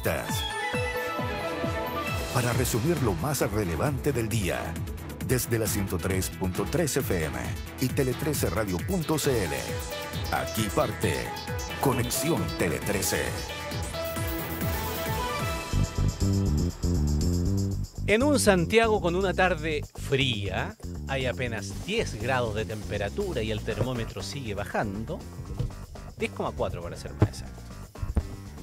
entrevistas. Para resumir lo más relevante del día, desde la 103.3 FM y tele13radio.cl. Aquí parte Conexión Tele 13. En un Santiago con una tarde fría, hay apenas 10 grados de temperatura y el termómetro sigue bajando. 10,4 para ser más exacto.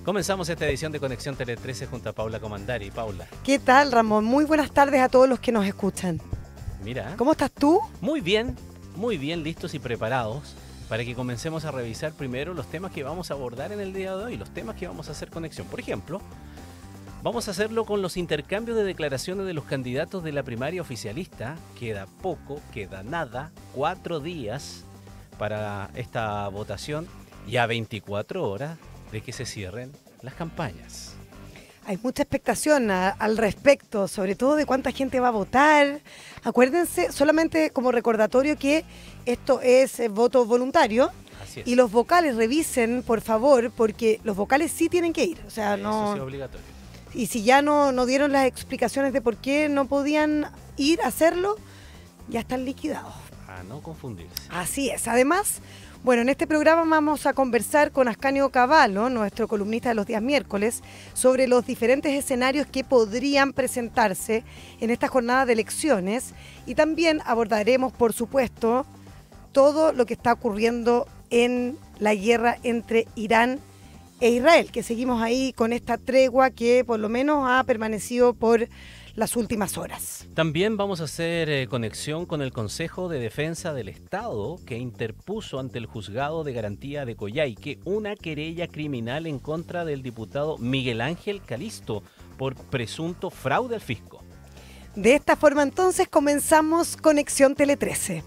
Comenzamos esta edición de Conexión Tele 13 junto a Paula Comandari. Paula. ¿Qué tal, Ramón? Muy buenas tardes a todos los que nos escuchan. Mira. ¿Cómo estás tú? Muy bien, listos y preparados para que comencemos a revisar primero los temas que vamos a abordar en el día de hoy, los temas que vamos a hacer conexión. Por ejemplo, vamos a hacerlo con los intercambios de declaraciones de los candidatos de la primaria oficialista. Queda poco, queda nada, 4 días para esta votación y a 24 horas de que se cierren las campañas. Hay mucha expectación al respecto, sobre todo de cuánta gente va a votar. Acuérdense, solamente como recordatorio, que esto es voto voluntario. Así es. Y los vocales revisen, por favor, porque los vocales sí tienen que ir. O sea, no. Eso sí es obligatorio. Y si ya no dieron las explicaciones de por qué no podían ir a hacerlo, ya están liquidados. A no confundirse. Así es. Además, bueno, en este programa vamos a conversar con Ascanio Cavallo, nuestro columnista de los días miércoles, sobre los diferentes escenarios que podrían presentarse en esta jornada de elecciones, y también abordaremos, por supuesto, todo lo que está ocurriendo en la guerra entre Irán e Israel, que seguimos ahí con esta tregua que por lo menos ha permanecido por las últimas horas. También vamos a hacer conexión con el Consejo de Defensa del Estado, que interpuso ante el Juzgado de Garantía de Coyhaique una querella criminal en contra del diputado Miguel Ángel Calisto por presunto fraude al fisco. De esta forma entonces comenzamos Conexión Tele 13.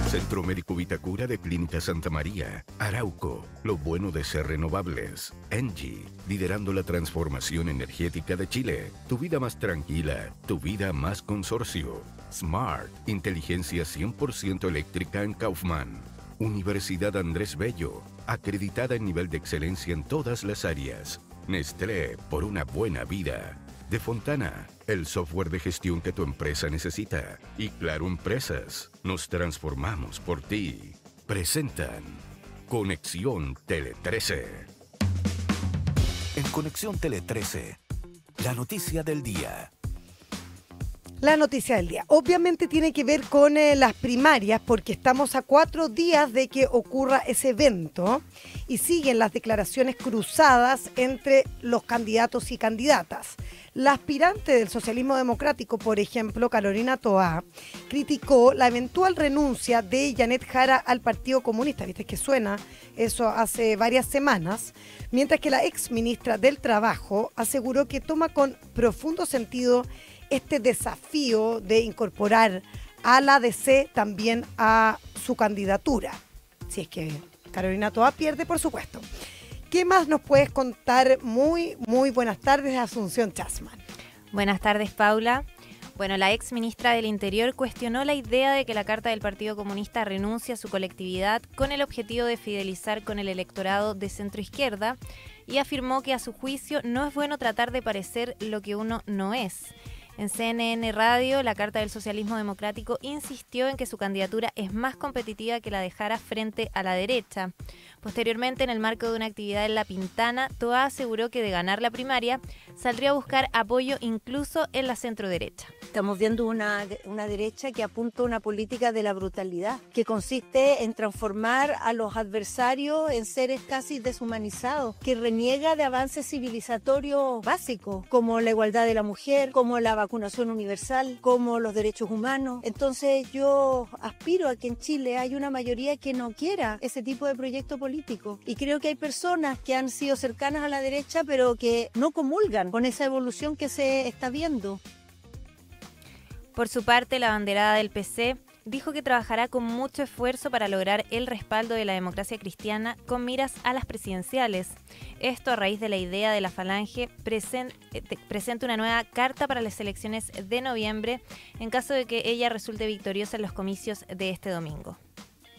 Centro Médico Vitacura de Clínica Santa María, Arauco, lo bueno de ser renovables. Engie, liderando la transformación energética de Chile. Tu vida más tranquila, tu vida más consorcio. Smart, inteligencia 100% eléctrica en Kaufman. Universidad Andrés Bello, acreditada en nivel de excelencia en todas las áreas. Nestlé, por una buena vida. De Fontana, el software de gestión que tu empresa necesita. Y Claro Empresas, nos transformamos por ti. Presentan Conexión Tele 13. En Conexión Tele 13, la noticia del día. La noticia del día. Obviamente tiene que ver con las primarias, porque estamos a 4 días de que ocurra ese evento y siguen las declaraciones cruzadas entre los candidatos y candidatas. La aspirante del socialismo democrático, por ejemplo, Carolina Toá, criticó la eventual renuncia de Janet Jara al Partido Comunista. Viste que suena eso hace varias semanas, mientras que la ex ministra del Trabajo aseguró que toma con profundo sentido este desafío de incorporar a la DC también a su candidatura. Si es que Carolina Toá pierde, por supuesto. ¿Qué más nos puedes contar? Muy buenas tardes, Asunción Chasman. Buenas tardes, Paula. Bueno, la ex ministra del Interior cuestionó la idea de que la Carta del Partido Comunista renuncie a su colectividad con el objetivo de fidelizar con el electorado de centroizquierda y afirmó que a su juicio no es bueno tratar de parecer lo que uno no es. En CNN Radio, la Carta del Socialismo Democrático insistió en que su candidatura es más competitiva que la de Jara frente a la derecha. Posteriormente, en el marco de una actividad en La Pintana, Toá aseguró que de ganar la primaria, saldría a buscar apoyo incluso en la centroderecha. Estamos viendo una derecha que apunta a una política de la brutalidad, que consiste en transformar a los adversarios en seres casi deshumanizados, que reniega de avances civilizatorios básicos, como la igualdad de la mujer, como la vacunación universal, como los derechos humanos. Entonces yo aspiro a que en Chile haya una mayoría que no quiera ese tipo de proyecto político. Y creo que hay personas que han sido cercanas a la derecha, pero que no comulgan con esa evolución que se está viendo. Por su parte, la abanderada del PC dijo que trabajará con mucho esfuerzo para lograr el respaldo de la democracia cristiana con miras a las presidenciales. Esto a raíz de la idea de la Falange presente una nueva carta para las elecciones de noviembre en caso de que ella resulte victoriosa en los comicios de este domingo.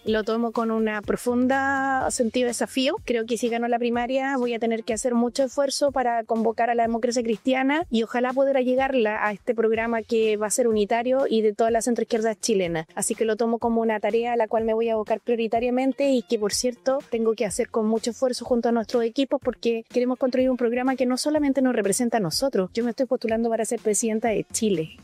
Lo tomo con una profunda sentido de desafío. Creo que si gano la primaria voy a tener que hacer mucho esfuerzo para convocar a la democracia cristiana y ojalá poder allegarla a este programa que va a ser unitario y de toda la centroizquierda chilena. Así que lo tomo como una tarea a la cual me voy a abocar prioritariamente y que, por cierto, tengo que hacer con mucho esfuerzo junto a nuestros equipos porque queremos construir un programa que no solamente nos representa a nosotros. Yo me estoy postulando para ser presidenta de Chile.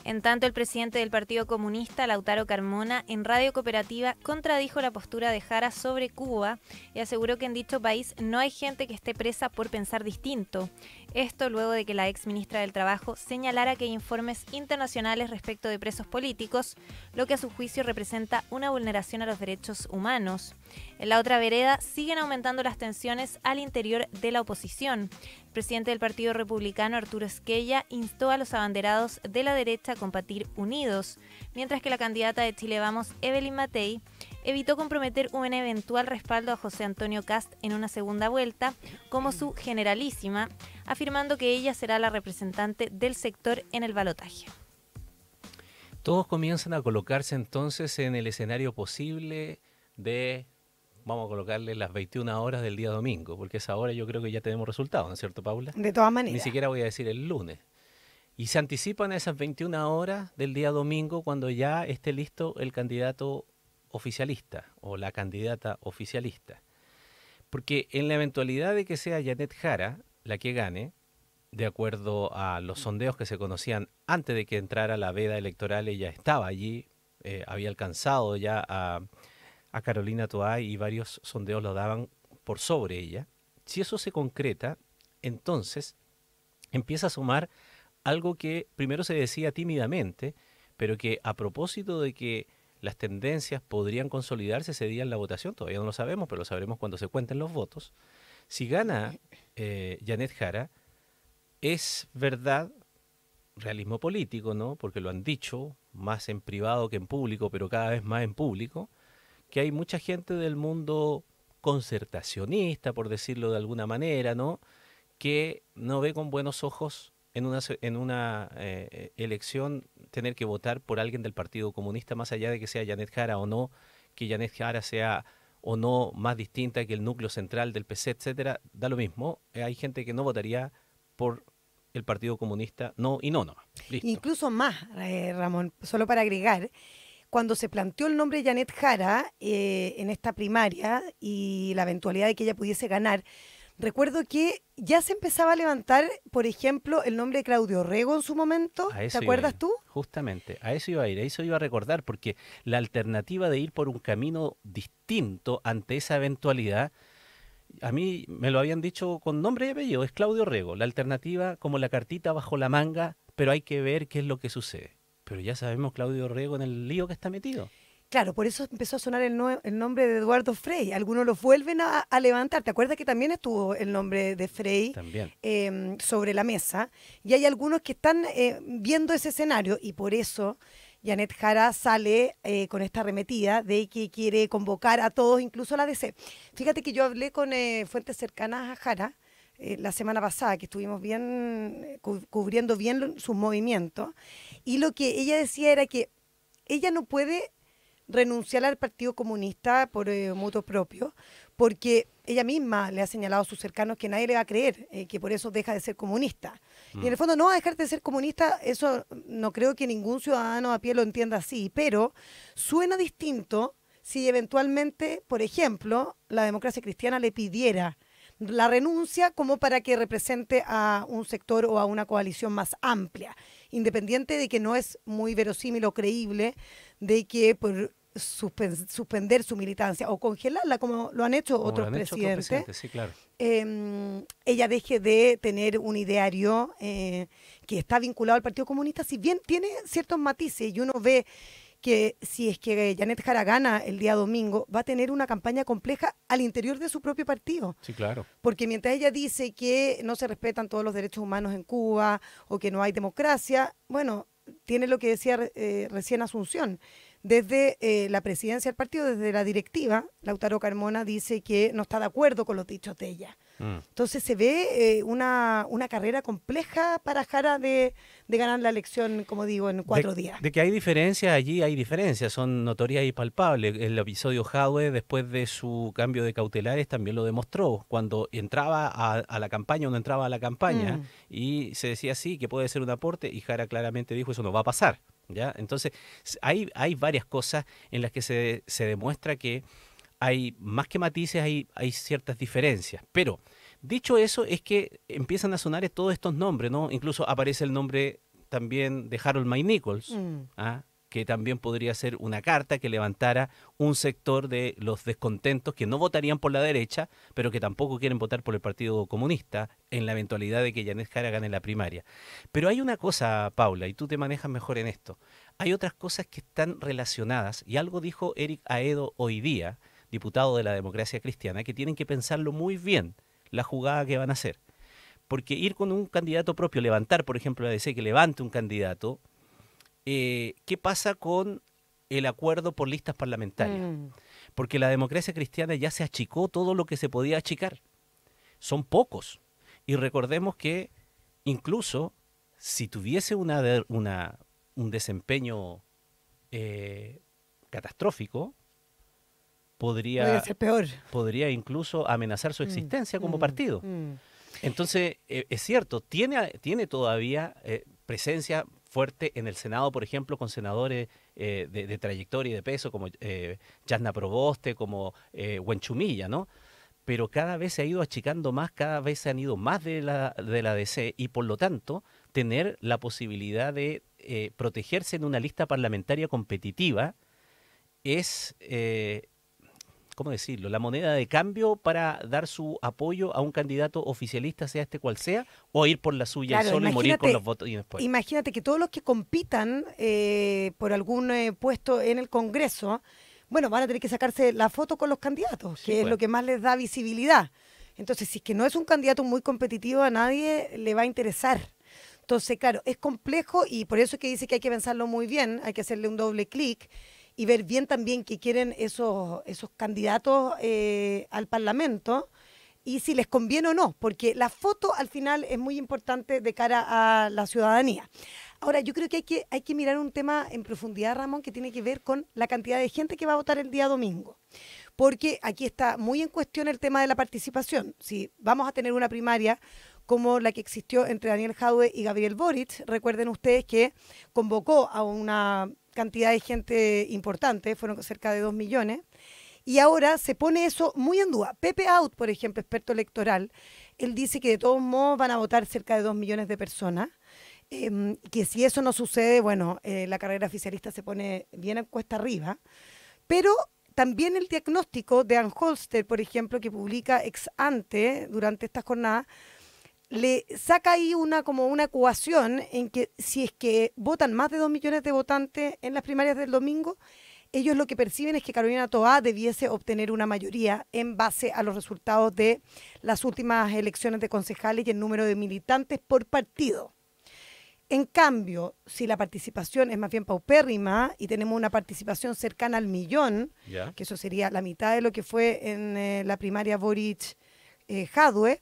En tanto, el presidente del Partido Comunista, Lautaro Carmona, en Radio Cooperativa contradijo la postura de Jara sobre Cuba y aseguró que en dicho país no hay gente que esté presa por pensar distinto. Esto luego de que la ex ministra del Trabajo señalara que hay informes internacionales respecto de presos políticos, lo que a su juicio representa una vulneración a los derechos humanos. En la otra vereda siguen aumentando las tensiones al interior de la oposición. El presidente del Partido Republicano, Arturo Esquella, instó a los abanderados de la derecha a combatir unidos, mientras que la candidata de Chile Vamos, Evelyn Matei, evitó comprometer un eventual respaldo a José Antonio Kast en una segunda vuelta como su generalísima, afirmando que ella será la representante del sector en el balotaje. Todos comienzan a colocarse entonces en el escenario posible de, vamos a colocarle las 21 horas del día domingo, porque esa hora yo creo que ya tenemos resultados, ¿no es cierto, Paula? De todas maneras. Ni siquiera voy a decir el lunes. Y se anticipan a esas 21 horas del día domingo cuando ya esté listo el candidato oficialista o la candidata oficialista. Porque en la eventualidad de que sea Janet Jara la que gane, de acuerdo a los sondeos que se conocían antes de que entrara la veda electoral, ella estaba allí, había alcanzado ya a Carolina Toá y varios sondeos lo daban por sobre ella. Si eso se concreta, entonces empieza a sumar algo que primero se decía tímidamente, pero que a propósito de que las tendencias podrían consolidarse ese día en la votación, todavía no lo sabemos, pero lo sabremos cuando se cuenten los votos. Si gana Janet Jara, es verdad, realismo político, ¿no? Porque lo han dicho, más en privado que en público, pero cada vez más en público, que hay mucha gente del mundo concertacionista, por decirlo de alguna manera, ¿no? Que no ve con buenos ojos en una elección tener que votar por alguien del Partido Comunista, más allá de que sea Janet Jara o no, que Janet Jara sea o no más distinta que el núcleo central del PC, etcétera, da lo mismo. Hay gente que no votaría por el Partido Comunista, no y no. Listo. Incluso más, Ramón, solo para agregar, cuando se planteó el nombre de Janet Jara en esta primaria y la eventualidad de que ella pudiese ganar, recuerdo que ya se empezaba a levantar, por ejemplo, el nombre de Claudio Rego en su momento. ¿Te acuerdas tú? Justamente, a eso iba a ir, a eso iba a recordar, porque la alternativa de ir por un camino distinto ante esa eventualidad, a mí me lo habían dicho con nombre y apellido, es Claudio Rego. La alternativa como la cartita bajo la manga, pero hay que ver qué es lo que sucede. Pero ya sabemos Claudio Rego en el lío que está metido. Claro, por eso empezó a sonar el nombre de Eduardo Frei. Algunos los vuelven a levantar. ¿Te acuerdas que también estuvo el nombre de Frei sobre la mesa? Y hay algunos que están viendo ese escenario y por eso Janet Jara sale con esta arremetida de que quiere convocar a todos, incluso a la DC. Fíjate que yo hablé con fuentes cercanas a Jara la semana pasada, que estuvimos bien cubriendo bien sus movimientos, y lo que ella decía era que ella no puede renunciar al Partido Comunista por motu propio, porque ella misma le ha señalado a sus cercanos que nadie le va a creer, que por eso deja de ser comunista. Y en el fondo no va a dejar de ser comunista, eso no creo que ningún ciudadano a pie lo entienda así, pero suena distinto si eventualmente, por ejemplo, la democracia cristiana le pidiera la renuncia como para que represente a un sector o a una coalición más amplia, independiente de que no es muy verosímil o creíble de que por suspender su militancia o congelarla, como lo han hecho otros presidentes, sí, claro. Ella deje de tener un ideario que está vinculado al Partido Comunista, si bien tiene ciertos matices, y uno ve que si es que Janet Jara gana el día domingo, va a tener una campaña compleja al interior de su propio partido. Sí, claro. Porque mientras ella dice que no se respetan todos los derechos humanos en Cuba o que no hay democracia, bueno, tiene lo que decía recién Asunción. Desde la presidencia del partido, desde la directiva, Lautaro Carmona dice que no está de acuerdo con los dichos de ella. Entonces se ve una carrera compleja para Jara de ganar la elección, como digo, en 4 días. De que hay diferencias, allí hay diferencias, son notorias y palpables. El episodio Jadwe, después de su cambio de cautelares, también lo demostró. Cuando entraba a la campaña o no entraba a la campaña, y se decía sí, que puede ser un aporte, y Jara claramente dijo, eso no va a pasar. ¿Ya? Entonces, hay varias cosas en las que se demuestra que hay más que matices, hay ciertas diferencias. Pero, dicho eso, es que empiezan a sonar todos estos nombres, ¿no? Incluso aparece el nombre también de Harold May Nichols, que también podría ser una carta que levantara un sector de los descontentos que no votarían por la derecha, pero que tampoco quieren votar por el Partido Comunista en la eventualidad de que Janet Jara gane la primaria. Pero hay una cosa, Paula, y tú te manejas mejor en esto. Hay otras cosas que están relacionadas, y algo dijo Eric Aedo hoy día, diputado de la Democracia Cristiana, que tienen que pensarlo muy bien, la jugada que van a hacer. Porque ir con un candidato propio, levantar, por ejemplo, la ADC, que levante un candidato, ¿qué pasa con el acuerdo por listas parlamentarias? Porque la Democracia Cristiana ya se achicó todo lo que se podía achicar. Son pocos. Y recordemos que incluso si tuviese un desempeño catastrófico, podría ser peor. Podría incluso amenazar su existencia como partido. Entonces, es cierto, tiene todavía presencia fuerte en el Senado, por ejemplo, con senadores de trayectoria y de peso, como Yasna Proboste, como Huenchumilla, ¿no? Pero cada vez se ha ido achicando más, cada vez se han ido más de la DC, y por lo tanto, tener la posibilidad de protegerse en una lista parlamentaria competitiva es... ¿cómo decirlo?, la moneda de cambio para dar su apoyo a un candidato oficialista, sea este cual sea, o ir por la suya solo y morir con los votos y después. Imagínate que todos los que compitan por algún puesto en el Congreso, bueno, van a tener que sacarse la foto con los candidatos, Sí, que es pues. lo que más les da visibilidad. Entonces, si es que no es un candidato muy competitivo, a nadie le va a interesar. Entonces, claro, es complejo, y por eso es que dice que hay que pensarlo muy bien, hay que hacerle un doble clic y ver bien también qué quieren esos candidatos al Parlamento y si les conviene o no, porque la foto al final es muy importante de cara a la ciudadanía. Ahora, yo creo que hay que mirar un tema en profundidad, Ramón, que tiene que ver con la cantidad de gente que va a votar el día domingo. Porque aquí está muy en cuestión el tema de la participación. Si vamos a tener una primaria como la que existió entre Daniel Jadwe y Gabriel Boric, recuerden ustedes que convocó a una cantidad de gente importante, fueron cerca de 2 millones, y ahora se pone eso muy en duda. Pepe Out, por ejemplo, experto electoral, él dice que de todos modos van a votar cerca de 2 millones de personas, que si eso no sucede, bueno, la carrera oficialista se pone bien cuesta arriba, pero también el diagnóstico de Ann Holster, por ejemplo, que publica ex ante durante esta jornada, le saca ahí una ecuación en que si es que votan más de 2 millones de votantes en las primarias del domingo, ellos lo que perciben es que Carolina Toá debiese obtener una mayoría en base a los resultados de las últimas elecciones de concejales y el número de militantes por partido. En cambio, si la participación es más bien paupérrima y tenemos una participación cercana al 1.000.000, ¿Ya? que eso sería la mitad de lo que fue en la primaria Boric-Jadwe,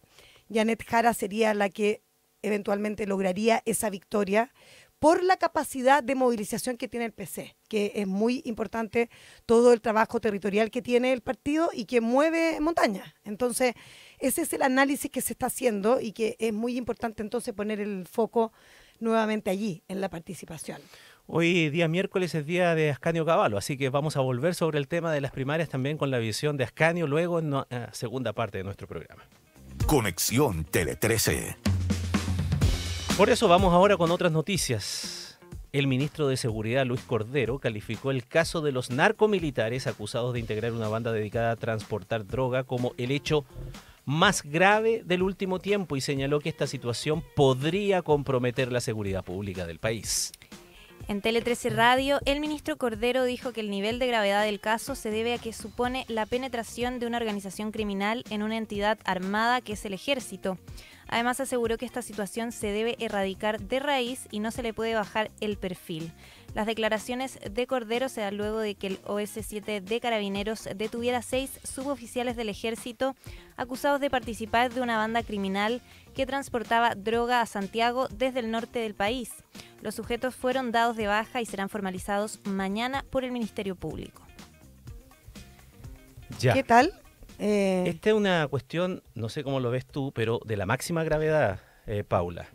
Janet Jara sería la que eventualmente lograría esa victoria por la capacidad de movilización que tiene el PC, que es muy importante todo el trabajo territorial que tiene el partido y que mueve montañas. Entonces, ese es el análisis que se está haciendo y que es muy importante entonces poner el foco nuevamente allí, en la participación. Hoy día miércoles es día de Ascanio Cavallo, así que vamos a volver sobre el tema de las primarias también con la visión de Ascanio luego en la segunda parte de nuestro programa. Conexión Tele 13. Por eso vamos ahora con otras noticias. El ministro de Seguridad, Luis Cordero, calificó el caso de los narcomilitares acusados de integrar una banda dedicada a transportar droga como el hecho más grave del último tiempo y señaló que esta situación podría comprometer la seguridad pública del país. En Tele 13 Radio, el ministro Cordero dijo que el nivel de gravedad del caso se debe a que supone la penetración de una organización criminal en una entidad armada que es el Ejército. Además, aseguró que esta situación se debe erradicar de raíz y no se le puede bajar el perfil. Las declaraciones de Cordero se dan luego de que el OS7 de Carabineros detuviera 6 suboficiales del ejército acusados de participar de una banda criminal que transportaba droga a Santiago desde el norte del país. Los sujetos fueron dados de baja y serán formalizados mañana por el Ministerio Público. Ya. ¿Qué tal? Esta es una cuestión, no sé cómo lo ves tú, pero de la máxima gravedad, Paula.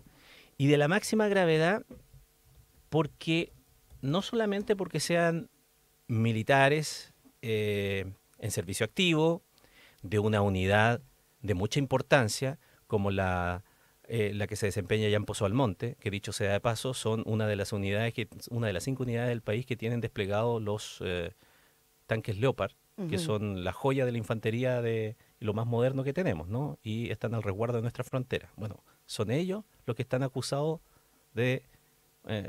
Y de la máxima gravedad porque no solamente porque sean militares en servicio activo, de una unidad de mucha importancia, como la que se desempeña ya en Pozo Almonte, que dicho sea de paso, son una de las 5 unidades del país que tienen desplegados los tanques Leopard, que son la joya de la infantería de lo más moderno que tenemos, ¿no? Y están al resguardo de nuestra frontera. Bueno, son ellos los que están acusados de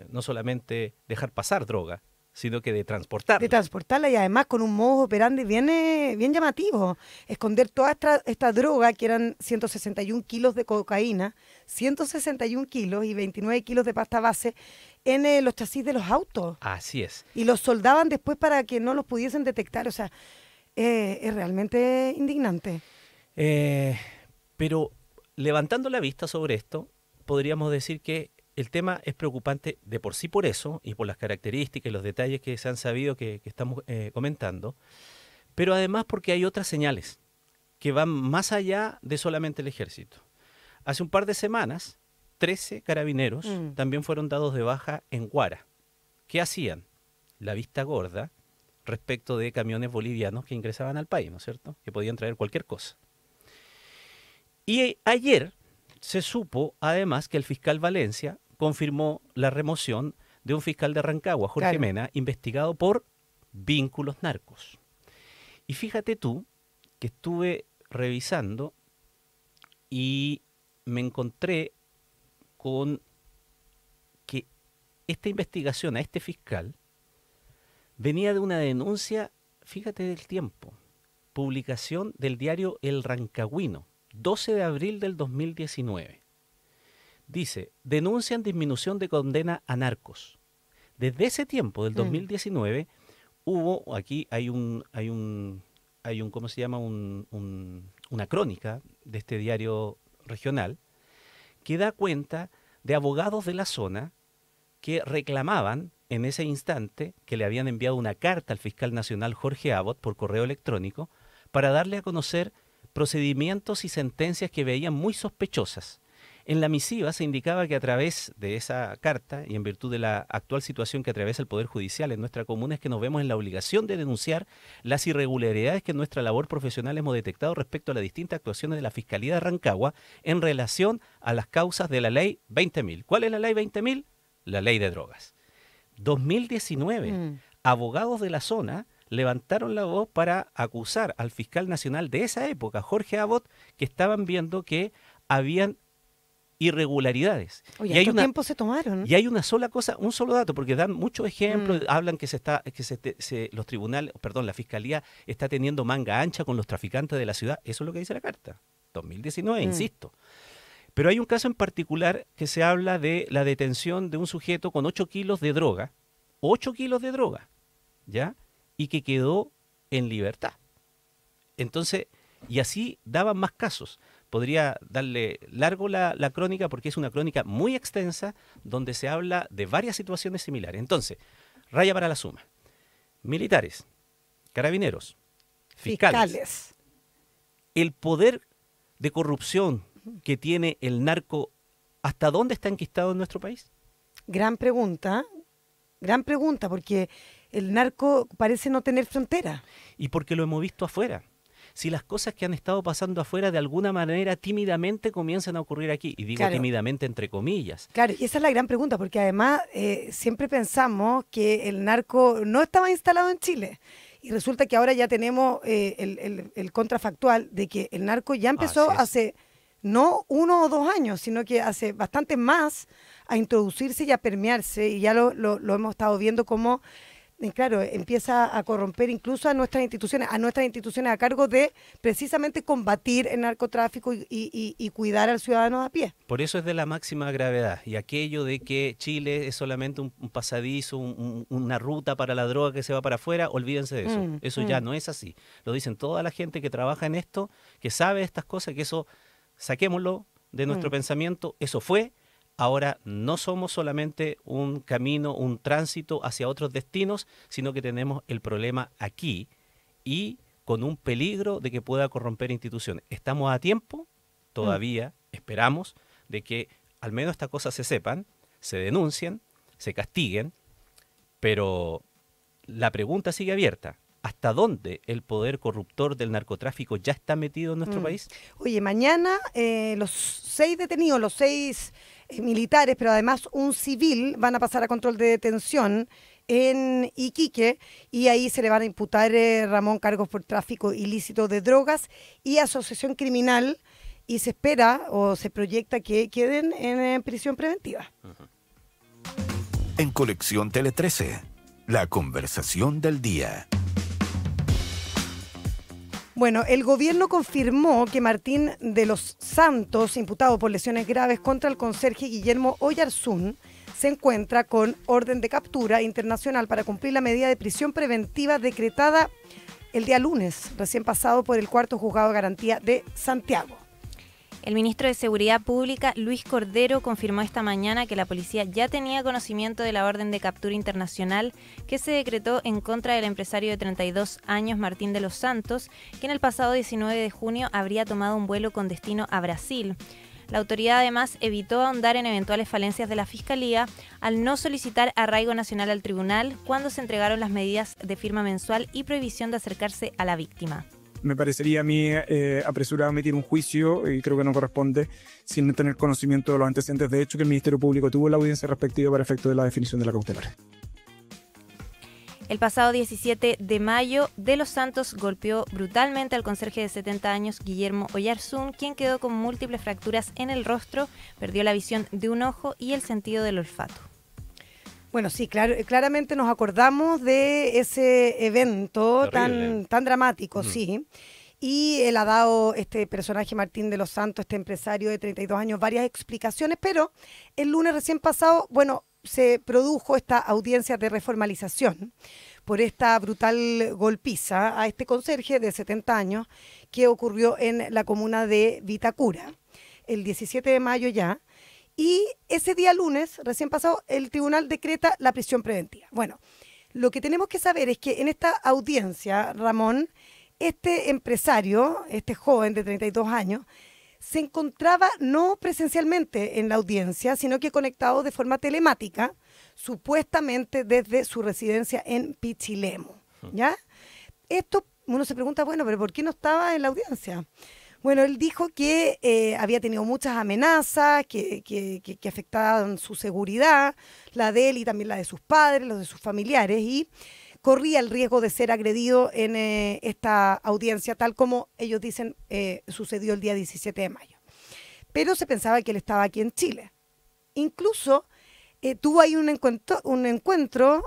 no solamente dejar pasar droga, sino que de transportarla. De transportarla y además con un modus operandi bien llamativo. Esconder toda esta droga, que eran 161 kilos de cocaína, 161 kilos y 29 kilos de pasta base en los chasis de los autos. Así es. Y los soldaban después para que no los pudiesen detectar. O sea, es realmente indignante. Pero levantando la vista sobre esto, podríamos decir que el tema es preocupante de por sí por eso y por las características y los detalles que se han sabido que estamos comentando, pero además porque hay otras señales que van más allá de solamente el ejército. Hace un par de semanas, 13 carabineros también fueron dados de baja en Huara. ¿Qué hacían? La vista gorda respecto de camiones bolivianos que ingresaban al país, ¿no es cierto? Que podían traer cualquier cosa. Y ayer se supo además que el fiscal Valencia confirmó la remoción de un fiscal de Rancagua, Jorge Mena, investigado por vínculos narcos. Y fíjate tú que estuve revisando y me encontré con que esta investigación a este fiscal venía de una denuncia, fíjate del tiempo, publicación del diario El Rancagüino, 12 de abril del 2019. Dice, denuncian disminución de condena a narcos. Desde ese tiempo, del 2019, hubo, aquí hay ¿cómo se llama? Una crónica de este diario regional que da cuenta de abogados de la zona que reclamaban en ese instante que le habían enviado una carta al fiscal nacional Jorge Abbott por correo electrónico para darle a conocer procedimientos y sentencias que veían muy sospechosas. En la misiva se indicaba que a través de esa carta y en virtud de la actual situación que atraviesa el Poder Judicial en nuestra comuna es que nos vemos en la obligación de denunciar las irregularidades que en nuestra labor profesional hemos detectado respecto a las distintas actuaciones de la Fiscalía de Rancagua en relación a las causas de la Ley 20.000. ¿Cuál es la Ley 20.000? La Ley de Drogas. 2019, abogados de la zona levantaron la voz para acusar al fiscal nacional de esa época, Jorge Abbott, que estaban viendo que habían irregularidades. Oye, ¿cuánto tiempo se tomaron? Y hay una sola cosa, un solo dato, porque dan muchos ejemplos, hablan que los tribunales, perdón, la fiscalía está teniendo manga ancha con los traficantes de la ciudad. Eso es lo que dice la carta. 2019, insisto. Pero hay un caso en particular que se habla de la detención de un sujeto con 8 kilos de droga, 8 kilos de droga, ¿ya? Y que quedó en libertad. Entonces, y así daban más casos. Podría darle largo la crónica porque es una crónica muy extensa donde se habla de varias situaciones similares. Entonces, raya para la suma. Militares, carabineros, fiscales. El poder de corrupción que tiene el narco, ¿hasta dónde está enquistado en nuestro país? Gran pregunta, porque el narco parece no tener frontera. Y porque lo hemos visto afuera. Si las cosas que han estado pasando afuera de alguna manera tímidamente comienzan a ocurrir aquí, y digo tímidamente entre comillas. Claro, y esa es la gran pregunta, porque además siempre pensamos que el narco no estaba instalado en Chile. Y resulta que ahora ya tenemos el contrafactual de que el narco ya empezó hace no 1 o 2 años, sino que hace bastante más a introducirse y a permearse, y ya lo hemos estado viendo como claro, empieza a corromper incluso a nuestras instituciones a cargo de precisamente combatir el narcotráfico y cuidar al ciudadano a pie. Por eso es de la máxima gravedad. Y aquello de que Chile es solamente un pasadizo, una ruta para la droga que se va para afuera, olvídense de eso. Eso ya no es así. Lo dicen toda la gente que trabaja en esto, que sabe estas cosas, que eso, saquémoslo de nuestro pensamiento, eso fue. Ahora no somos solamente un camino, un tránsito hacia otros destinos, sino que tenemos el problema aquí y con un peligro de que pueda corromper instituciones. Estamos a tiempo, todavía esperamos, de que al menos estas cosas se sepan, se denuncien, se castiguen, pero la pregunta sigue abierta. ¿Hasta dónde el poder corruptor del narcotráfico ya está metido en nuestro país? Oye, mañana los 6 detenidos, los 6 militares, pero además un civil, van a pasar a control de detención en Iquique y ahí se le van a imputar, Ramón, cargos por tráfico ilícito de drogas y asociación criminal, y se espera o se proyecta que queden en prisión preventiva. En Conexión Tele 13, la conversación del día. Bueno, el gobierno confirmó que Martín de los Santos, imputado por lesiones graves contra el conserje Guillermo Oyarzún, se encuentra con orden de captura internacional para cumplir la medida de prisión preventiva decretada el día lunes, recién pasado por el cuarto juzgado de garantía de Santiago. El ministro de Seguridad Pública, Luis Cordero, confirmó esta mañana que la policía ya tenía conocimiento de la orden de captura internacional que se decretó en contra del empresario de 32 años, Martín de los Santos, que en el pasado 19 de junio habría tomado un vuelo con destino a Brasil. La autoridad además evitó ahondar en eventuales falencias de la Fiscalía al no solicitar arraigo nacional al tribunal cuando se entregaron las medidas de firma mensual y prohibición de acercarse a la víctima. Me parecería a mí apresurado emitir un juicio, y creo que no corresponde, sin tener conocimiento de los antecedentes. De hecho, que el Ministerio Público tuvo la audiencia respectiva para efecto de la definición de la cautelar. El pasado 17 de mayo, De los Santos golpeó brutalmente al conserje de 70 años, Guillermo Oyarzún, quien quedó con múltiples fracturas en el rostro, perdió la visión de un ojo y el sentido del olfato. Bueno, sí, claramente nos acordamos de ese evento tan dramático, sí. Y él ha dado, este personaje Martín de los Santos, este empresario de 32 años, varias explicaciones, pero el lunes recién pasado, bueno, se produjo esta audiencia de reformalización por esta brutal golpiza a este conserje de 70 años que ocurrió en la comuna de Vitacura, el 17 de mayo ya. Y ese día lunes, recién pasado, el tribunal decreta la prisión preventiva. Bueno, lo que tenemos que saber es que en esta audiencia, Ramón, este empresario, este joven de 32 años, se encontraba no presencialmente en la audiencia, sino que conectado de forma telemática, supuestamente desde su residencia en Pichilemu, ¿ya? Esto, uno se pregunta, bueno, pero ¿por qué no estaba en la audiencia? Bueno, él dijo que había tenido muchas amenazas que afectaban su seguridad, la de él y también la de sus padres, los de sus familiares, y corría el riesgo de ser agredido en esta audiencia, tal como ellos dicen sucedió el día 17 de mayo. Pero se pensaba que él estaba aquí en Chile. Incluso tuvo ahí un encontrón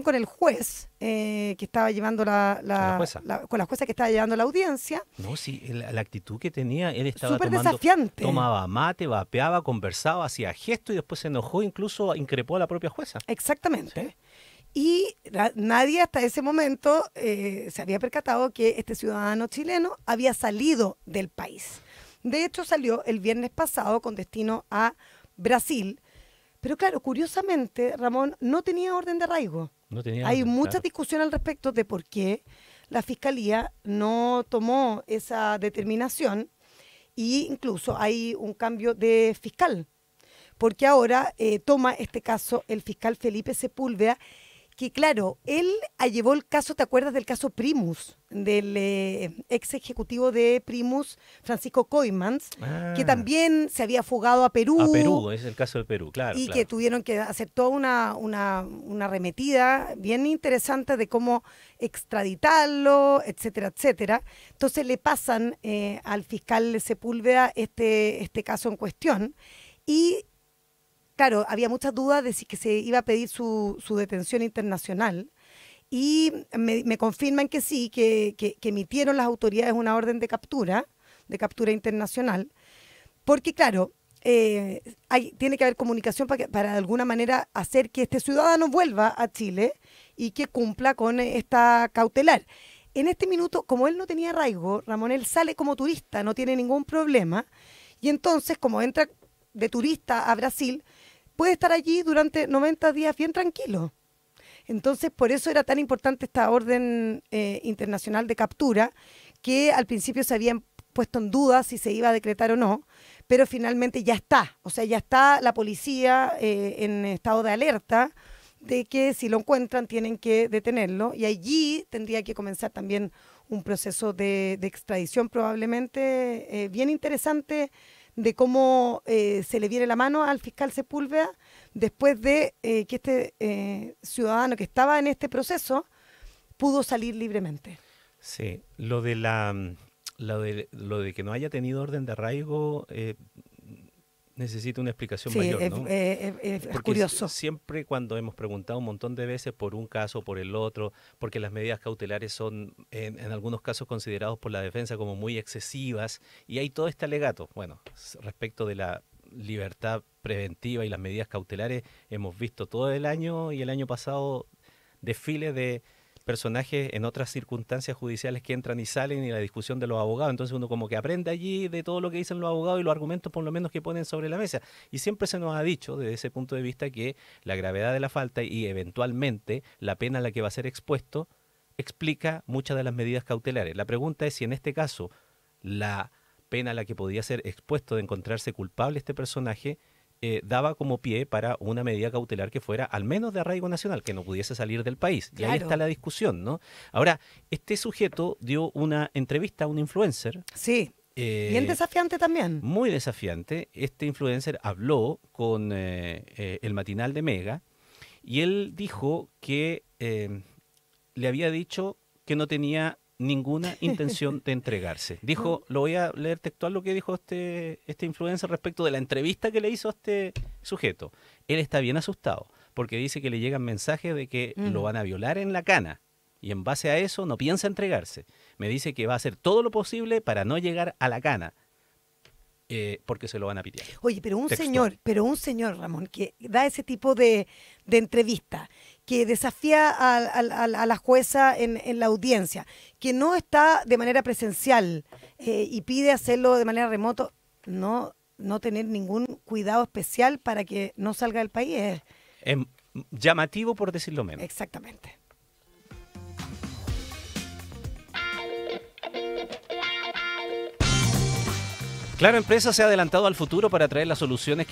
con el juez que estaba llevando con la jueza que estaba llevando la audiencia. No, sí, la actitud que tenía, él estaba súper desafiante. Tomaba mate, vapeaba, conversaba, hacía gestos y después se enojó, incluso increpó a la propia jueza. Exactamente. ¿Sí? Y nadie hasta ese momento se había percatado que este ciudadano chileno había salido del país. De hecho, salió el viernes pasado con destino a Brasil. Pero claro, curiosamente, Ramón, no tenía orden de arraigo. Hay mucha discusión al respecto de por qué la Fiscalía no tomó esa determinación, e incluso hay un cambio de fiscal, porque ahora toma este caso el fiscal Felipe Sepúlveda, que claro, él llevó el caso, ¿te acuerdas del caso Primus? Del ex ejecutivo de Primus, Francisco Coimans, que también se había fugado a Perú. A Perú, es el caso de Perú, claro. Y que tuvieron que hacer toda una arremetida bien interesante de cómo extraditarlo, etcétera, etcétera. Entonces le pasan al fiscal Sepúlveda este caso en cuestión y claro, había muchas dudas de si que se iba a pedir su detención internacional. y me confirman que sí, que emitieron las autoridades una orden de captura internacional, porque claro, tiene que haber comunicación para de alguna manera hacer que este ciudadano vuelva a Chile y que cumpla con esta cautelar. En este minuto, como él no tenía arraigo, Ramón, él sale como turista, no tiene ningún problema, y entonces, como entra de turista a Brasil, puede estar allí durante 90 días bien tranquilo. Entonces, por eso era tan importante esta orden internacional de captura, que al principio se habían puesto en duda si se iba a decretar o no, pero finalmente ya está. O sea, ya está la policía en estado de alerta de que si lo encuentran tienen que detenerlo, y allí tendría que comenzar también un proceso de extradición probablemente bien interesante, de cómo se le viene la mano al fiscal Sepúlveda después de que este ciudadano que estaba en este proceso pudo salir libremente. Sí, lo de que no haya tenido orden de arraigo necesita una explicación mayor, ¿no? Es Porque curioso. siempre cuando hemos preguntado un montón de veces por un caso, por el otro, porque las medidas cautelares son en algunos casos considerados por la defensa como muy excesivas, y hay todo este alegato. Bueno, respecto de la libertad preventiva y las medidas cautelares, hemos visto todo el año y el año pasado desfiles de personajes en otras circunstancias judiciales que entran y salen, y la discusión de los abogados. Entonces uno como que aprende allí de todo lo que dicen los abogados y los argumentos por lo menos que ponen sobre la mesa. Y siempre se nos ha dicho desde ese punto de vista que la gravedad de la falta y eventualmente la pena a la que va a ser expuesto explica muchas de las medidas cautelares. La pregunta es si en este caso la pena a la que podía ser expuesto de encontrarse culpable este personaje daba como pie para una medida cautelar que fuera al menos de arraigo nacional, que no pudiese salir del país. Claro. Y ahí está la discusión, ¿no? Ahora, este sujeto dio una entrevista a un influencer. Sí, bien desafiante también. Muy desafiante. Este influencer habló con el matinal de Mega, y él dijo que le había dicho que no tenía ninguna intención de entregarse. Dijo, lo voy a leer textual lo que dijo este influencer respecto de la entrevista que le hizo a este sujeto. Él está bien asustado porque dice que le llegan mensajes de que lo van a violar en la cana, y en base a eso no piensa entregarse. Me dice que va a hacer todo lo posible para no llegar a la cana, porque se lo van a pitear. Oye, pero un Textual. señor, Ramón, que da ese tipo de entrevista, que desafía a la jueza en la audiencia, que no está de manera presencial y pide hacerlo de manera remoto, no tener ningún cuidado especial para que no salga del país. Es llamativo, por decirlo menos. Exactamente. Claro Empresa se ha adelantado al futuro para traer las soluciones que